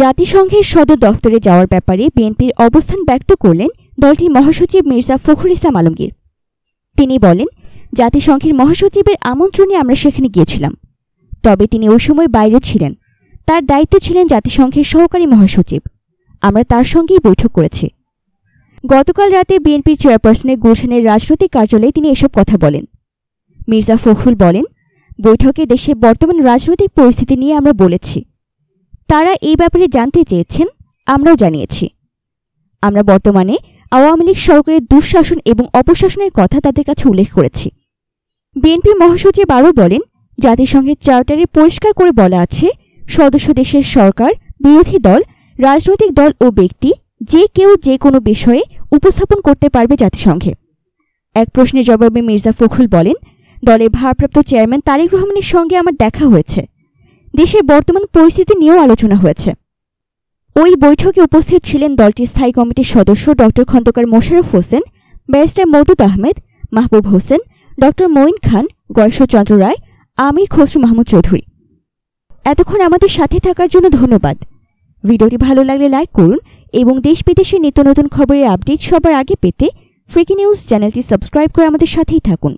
জাতিসংঘের সদর দফতরে যাওয়ার ব্যাপারে বিএনপির অবস্থান ব্যক্ত করলেন দলটির মহাসচিব মির্জা ফখরুল ইসলাম আলমগীর। তিনি বলেন, জাতিসংঘের মহাসচিবের আমন্ত্রণে আমরা সেখানে গিয়েছিলাম, তবে তিনি ওই সময় বাইরে ছিলেন। তার দায়িত্বে ছিলেন জাতিসংঘের সহকারী মহাসচিব। আমরা তার সঙ্গেই বৈঠক করেছি। গতকাল রাতে বিএনপির চেয়ারপারসনের গুলশানের রাজনৈতিক কার্যালয়ে তিনি এসব কথা বলেন। মির্জা ফখরুল বলেন, বৈঠকে দেশের বর্তমান রাজনৈতিক পরিস্থিতি নিয়ে আমরা বলেছি। তারা এই ব্যাপারে জানতে চেয়েছেন, আমরাও জানিয়েছি। আমরা বর্তমানে আওয়ামী লীগ সরকারের দুঃশাসন এবং অপশাসনের কথা তাদের কাছে উল্লেখ করেছি। বিএনপি মহাসচিব আরও বলেন, জাতিসংঘের চার্টারে পরিষ্কার করে বলা আছে, সদস্য দেশের সরকার, বিরোধী দল, রাজনৈতিক দল ও ব্যক্তি যে কেউ যে কোনো বিষয়ে উপস্থাপন করতে পারবে জাতিসংঘে। এক প্রশ্নের জবাবে মির্জা ফখরুল বলেন, দলের ভারপ্রাপ্ত চেয়ারম্যান তারেক রহমানের সঙ্গে আমার দেখা হয়েছে। দেশের বর্তমান পরিস্থিতি নিয়েও আলোচনা হয়েছে। ওই বৈঠকে উপস্থিত ছিলেন দলটির স্থায়ী কমিটির সদস্য ড খন্দকার মোশাররফ হোসেন, ব্যারিস্টার মওদুদ আহমেদ, মাহবুব হোসেন, ড মঈন খান, গয়েশ্বরচন্দ্র রায়, আমির খসরু মাহমুদ চৌধুরী। এতক্ষণ আমাদের সাথে থাকার জন্য ধন্যবাদ। ভিডিওটি ভালো লাগলে লাইক করুন এবং দেশ বিদেশের নিত্য নতুন খবরের আপডেট সবার আগে পেতে ফ্রিকি নিউজ চ্যানেলটি সাবস্ক্রাইব করে আমাদের সাথেই থাকুন।